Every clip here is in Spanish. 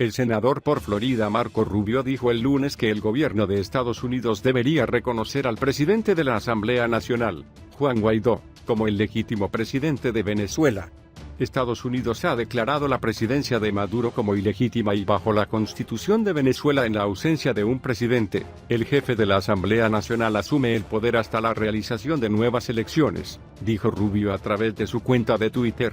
El senador por Florida Marco Rubio dijo el lunes que el gobierno de Estados Unidos debería reconocer al presidente de la Asamblea Nacional, Juan Guaidó, como el legítimo presidente de Venezuela. Estados Unidos ha declarado la presidencia de Maduro como ilegítima y bajo la Constitución de Venezuela, en la ausencia de un presidente, el jefe de la Asamblea Nacional asume el poder hasta la realización de nuevas elecciones, dijo Rubio a través de su cuenta de Twitter.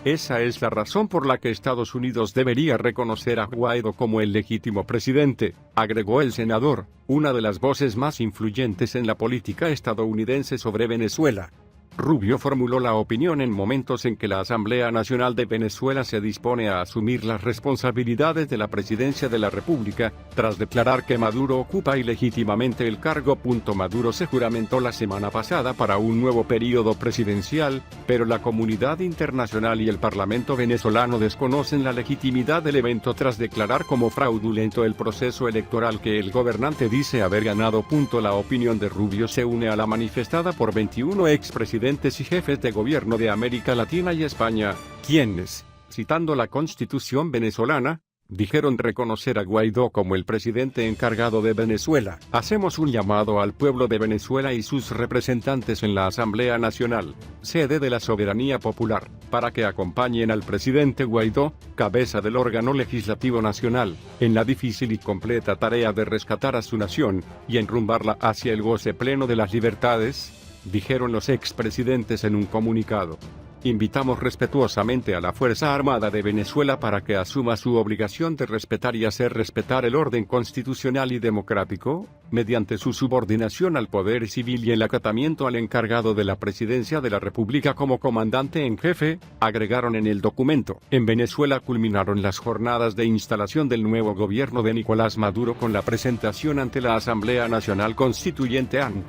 Esa es la razón por la que Estados Unidos debería reconocer a Guaidó como el legítimo presidente, agregó el senador, una de las voces más influyentes en la política estadounidense sobre Venezuela. Rubio formuló la opinión en momentos en que la Asamblea Nacional de Venezuela se dispone a asumir las responsabilidades de la presidencia de la República, tras declarar que Maduro ocupa ilegítimamente el cargo. Maduro se juramentó la semana pasada para un nuevo periodo presidencial, pero la comunidad internacional y el Parlamento venezolano desconocen la legitimidad del evento tras declarar como fraudulento el proceso electoral que el gobernante dice haber ganado. La opinión de Rubio se une a la manifestada por 21 expresidentes y jefes de gobierno de América Latina y España, quienes, citando la Constitución venezolana, dijeron reconocer a Guaidó como el presidente encargado de Venezuela. Hacemos un llamado al pueblo de Venezuela y sus representantes en la Asamblea Nacional, sede de la soberanía popular, para que acompañen al presidente Guaidó, cabeza del órgano legislativo nacional, en la difícil y completa tarea de rescatar a su nación y enrumbarla hacia el goce pleno de las libertades, dijeron los expresidentes en un comunicado. Invitamos respetuosamente a la Fuerza Armada de Venezuela para que asuma su obligación de respetar y hacer respetar el orden constitucional y democrático, mediante su subordinación al poder civil y el acatamiento al encargado de la presidencia de la República como comandante en jefe, agregaron en el documento. En Venezuela culminaron las jornadas de instalación del nuevo gobierno de Nicolás Maduro con la presentación ante la Asamblea Nacional Constituyente ANC.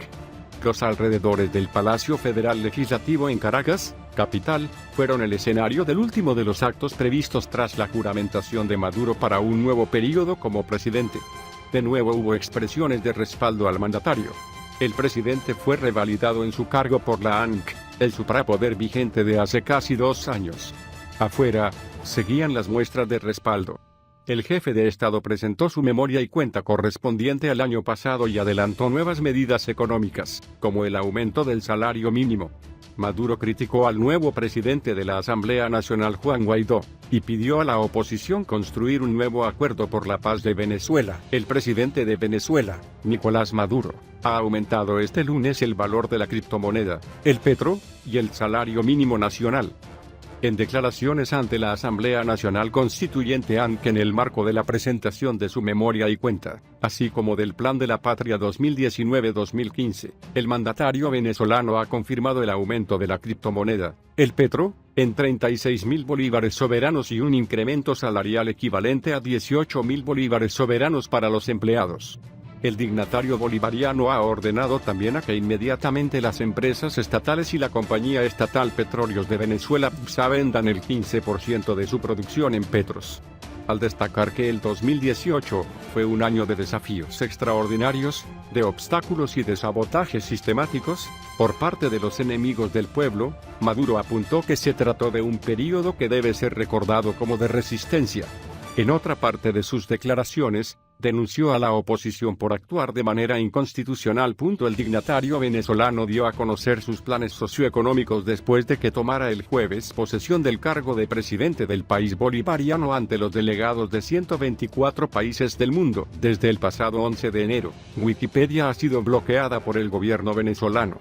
Los alrededores del Palacio Federal Legislativo en Caracas, capital, fueron el escenario del último de los actos previstos tras la juramentación de Maduro para un nuevo periodo como presidente. De nuevo hubo expresiones de respaldo al mandatario. El presidente fue revalidado en su cargo por la ANC, el suprapoder vigente de hace casi 2 años. Afuera, seguían las muestras de respaldo. El jefe de Estado presentó su memoria y cuenta correspondiente al año pasado y adelantó nuevas medidas económicas, como el aumento del salario mínimo. Maduro criticó al nuevo presidente de la Asamblea Nacional, Juan Guaidó, y pidió a la oposición construir un nuevo acuerdo por la paz de Venezuela. El presidente de Venezuela, Nicolás Maduro, ha aumentado este lunes el valor de la criptomoneda, el petro, y el salario mínimo nacional. En declaraciones ante la Asamblea Nacional Constituyente ANC en el marco de la presentación de su memoria y cuenta, así como del Plan de la Patria 2019-2015, el mandatario venezolano ha confirmado el aumento de la criptomoneda, el petro, en 36.000 bolívares soberanos y un incremento salarial equivalente a 18.000 bolívares soberanos para los empleados. El dignatario bolivariano ha ordenado también a que inmediatamente las empresas estatales y la compañía estatal Petróleos de Venezuela PDVSA vendan el 15% de su producción en petros. Al destacar que el 2018 fue un año de desafíos extraordinarios, de obstáculos y de sabotajes sistemáticos, por parte de los enemigos del pueblo, Maduro apuntó que se trató de un período que debe ser recordado como de resistencia. En otra parte de sus declaraciones, denunció a la oposición por actuar de manera inconstitucional. El dignatario venezolano dio a conocer sus planes socioeconómicos después de que tomara el jueves posesión del cargo de presidente del país bolivariano ante los delegados de 124 países del mundo. Desde el pasado 11 de enero, Wikipedia ha sido bloqueada por el gobierno venezolano.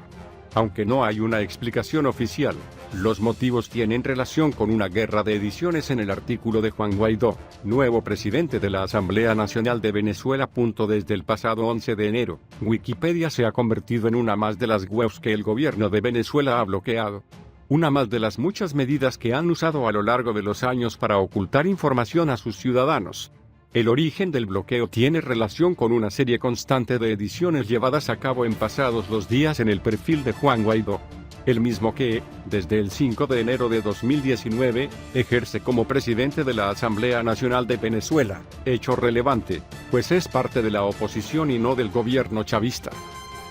Aunque no hay una explicación oficial, los motivos tienen relación con una guerra de ediciones en el artículo de Juan Guaidó, nuevo presidente de la Asamblea Nacional de Venezuela. Desde el pasado 11 de enero, Wikipedia se ha convertido en una más de las webs que el gobierno de Venezuela ha bloqueado. Una más de las muchas medidas que han usado a lo largo de los años para ocultar información a sus ciudadanos. El origen del bloqueo tiene relación con una serie constante de ediciones llevadas a cabo en pasados los días en el perfil de Juan Guaidó, el mismo que, desde el 5 de enero de 2019, ejerce como presidente de la Asamblea Nacional de Venezuela, hecho relevante, pues es parte de la oposición y no del gobierno chavista.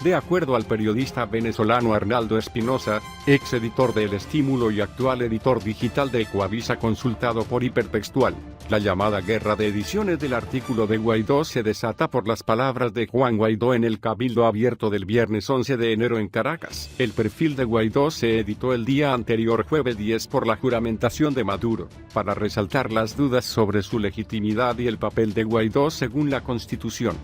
De acuerdo al periodista venezolano Arnaldo Espinosa, ex editor de El Estímulo y actual editor digital de Ecoavisa consultado por Hipertextual, la llamada guerra de ediciones del artículo de Guaidó se desata por las palabras de Juan Guaidó en el Cabildo Abierto del viernes 11 de enero en Caracas. El perfil de Guaidó se editó el día anterior, jueves 10, por la juramentación de Maduro, para resaltar las dudas sobre su legitimidad y el papel de Guaidó según la Constitución.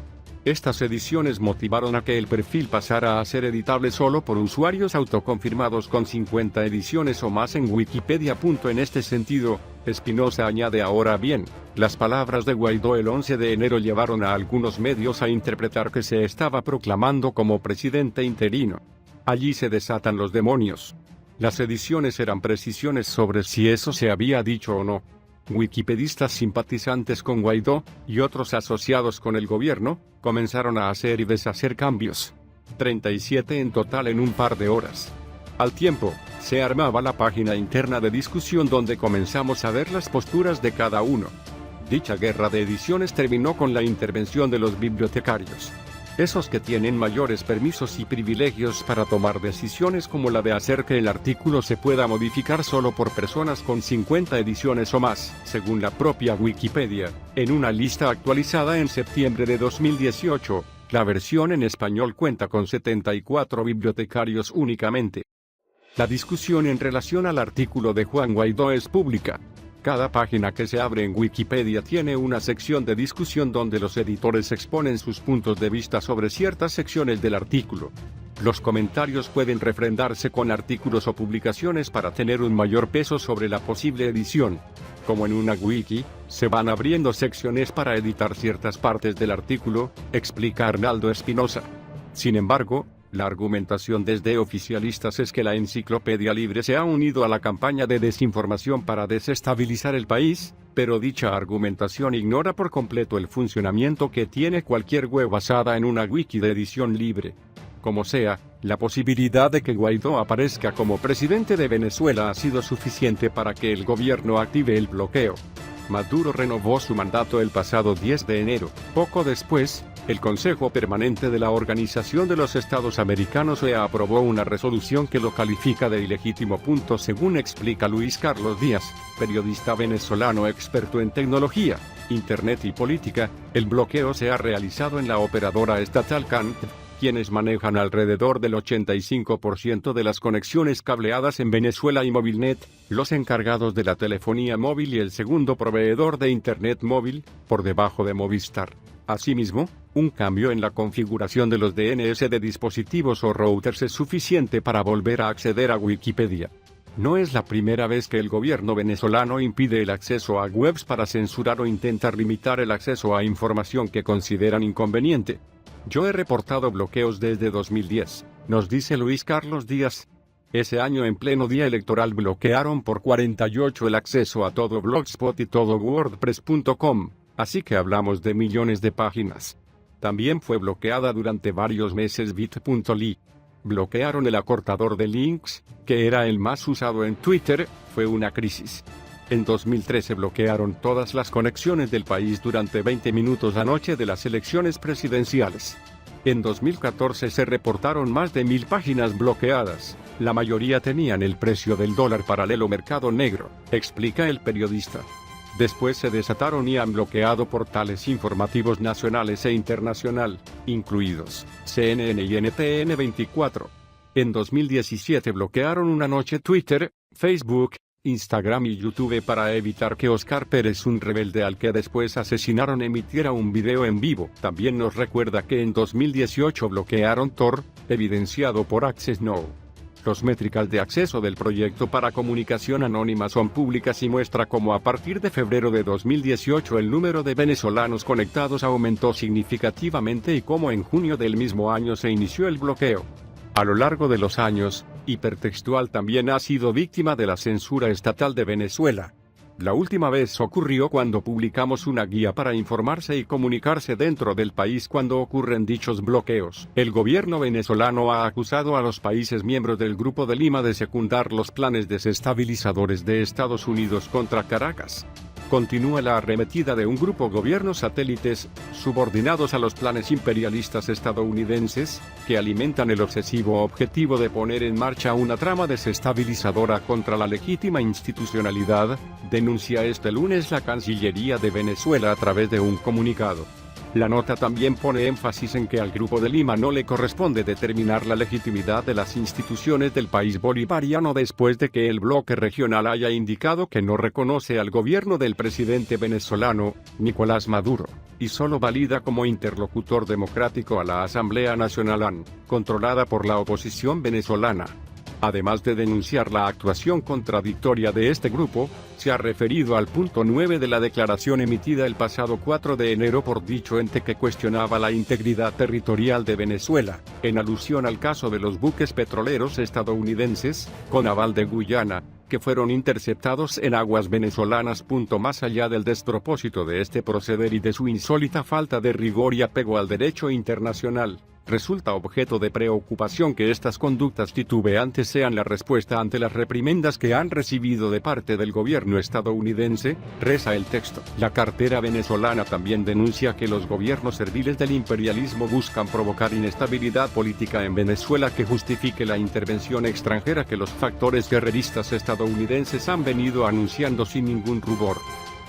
Estas ediciones motivaron a que el perfil pasara a ser editable solo por usuarios autoconfirmados con 50 ediciones o más en Wikipedia. En este sentido, Espinosa añade: ahora bien, las palabras de Guaidó el 11 de enero llevaron a algunos medios a interpretar que se estaba proclamando como presidente interino. Allí se desatan los demonios. Las ediciones eran precisiones sobre si eso se había dicho o no. Wikipedistas simpatizantes con Guaidó, y otros asociados con el gobierno, comenzaron a hacer y deshacer cambios. 37 en total en un par de horas. Al tiempo, se armaba la página interna de discusión donde comenzamos a ver las posturas de cada uno. Dicha guerra de ediciones terminó con la intervención de los bibliotecarios. Esos que tienen mayores permisos y privilegios para tomar decisiones como la de hacer que el artículo se pueda modificar solo por personas con 50 ediciones o más, según la propia Wikipedia, en una lista actualizada en septiembre de 2018, la versión en español cuenta con 74 bibliotecarios únicamente. La discusión en relación al artículo de Juan Guaidó es pública. Cada página que se abre en Wikipedia tiene una sección de discusión donde los editores exponen sus puntos de vista sobre ciertas secciones del artículo. Los comentarios pueden refrendarse con artículos o publicaciones para tener un mayor peso sobre la posible edición. Como en una wiki, se van abriendo secciones para editar ciertas partes del artículo, explica Arnaldo Espinosa. Sin embargo, la argumentación desde oficialistas es que la Enciclopedia Libre se ha unido a la campaña de desinformación para desestabilizar el país, pero dicha argumentación ignora por completo el funcionamiento que tiene cualquier web basada en una wiki de edición libre. Como sea, la posibilidad de que Guaidó aparezca como presidente de Venezuela ha sido suficiente para que el gobierno active el bloqueo. Maduro renovó su mandato el pasado 10 de enero. Poco después, el Consejo Permanente de la Organización de los Estados Americanos OEA aprobó una resolución que lo califica de ilegítimo. Según explica Luis Carlos Díaz, periodista venezolano experto en tecnología, internet y política, el bloqueo se ha realizado en la operadora estatal CANT, quienes manejan alrededor del 85% de las conexiones cableadas en Venezuela y Movilnet, los encargados de la telefonía móvil y el segundo proveedor de Internet móvil, por debajo de Movistar. Asimismo, un cambio en la configuración de los DNS de dispositivos o routers es suficiente para volver a acceder a Wikipedia. No es la primera vez que el gobierno venezolano impide el acceso a webs para censurar o intentar limitar el acceso a información que consideran inconveniente. Yo he reportado bloqueos desde 2010, nos dice Luis Carlos Díaz. Ese año en pleno día electoral bloquearon por 48 el acceso a todo Blogspot y todo WordPress.com, así que hablamos de millones de páginas. También fue bloqueada durante varios meses bit.ly. Bloquearon el acortador de links, que era el más usado en Twitter, fue una crisis. En 2013 bloquearon todas las conexiones del país durante 20 minutos la noche de las elecciones presidenciales. En 2014 se reportaron más de 1000 páginas bloqueadas, la mayoría tenían el precio del dólar paralelo mercado negro, explica el periodista. Después se desataron y han bloqueado portales informativos nacionales e internacional, incluidos CNN y NTN 24. En 2017 bloquearon una noche Twitter, Facebook, Instagram y YouTube para evitar que Oscar Pérez, un rebelde al que después asesinaron, emitiera un video en vivo. También nos recuerda que en 2018 bloquearon Tor, evidenciado por Access Now. Los métricas de acceso del proyecto para comunicación anónima son públicas y muestra cómo a partir de febrero de 2018 el número de venezolanos conectados aumentó significativamente y cómo en junio del mismo año se inició el bloqueo. A lo largo de los años, Hipertextual también ha sido víctima de la censura estatal de Venezuela. La última vez ocurrió cuando publicamos una guía para informarse y comunicarse dentro del país cuando ocurren dichos bloqueos. El gobierno venezolano ha acusado a los países miembros del Grupo de Lima de secundar los planes desestabilizadores de Estados Unidos contra Caracas. Continúa la arremetida de un grupo gobiernos satélites, subordinados a los planes imperialistas estadounidenses, que alimentan el obsesivo objetivo de poner en marcha una trama desestabilizadora contra la legítima institucionalidad, denuncia este lunes la Cancillería de Venezuela a través de un comunicado. La nota también pone énfasis en que al Grupo de Lima no le corresponde determinar la legitimidad de las instituciones del país bolivariano después de que el bloque regional haya indicado que no reconoce al gobierno del presidente venezolano, Nicolás Maduro, y solo valida como interlocutor democrático a la Asamblea Nacional AN, controlada por la oposición venezolana. Además de denunciar la actuación contradictoria de este grupo, se ha referido al punto 9 de la declaración emitida el pasado 4 de enero por dicho ente que cuestionaba la integridad territorial de Venezuela, en alusión al caso de los buques petroleros estadounidenses, con aval de Guyana, que fueron interceptados en aguas venezolanas. Más allá del despropósito de este proceder y de su insólita falta de rigor y apego al derecho internacional, resulta objeto de preocupación que estas conductas titubeantes sean la respuesta ante las reprimendas que han recibido de parte del gobierno estadounidense, reza el texto. La cartera venezolana también denuncia que los gobiernos serviles del imperialismo buscan provocar inestabilidad política en Venezuela que justifique la intervención extranjera que los factores guerreristas estadounidenses han venido anunciando sin ningún rubor.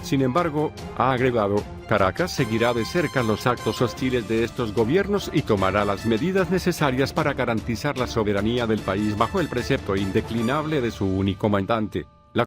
Sin embargo, ha agregado, Caracas seguirá de cerca los actos hostiles de estos gobiernos y tomará las medidas necesarias para garantizar la soberanía del país bajo el precepto indeclinable de su único mandante.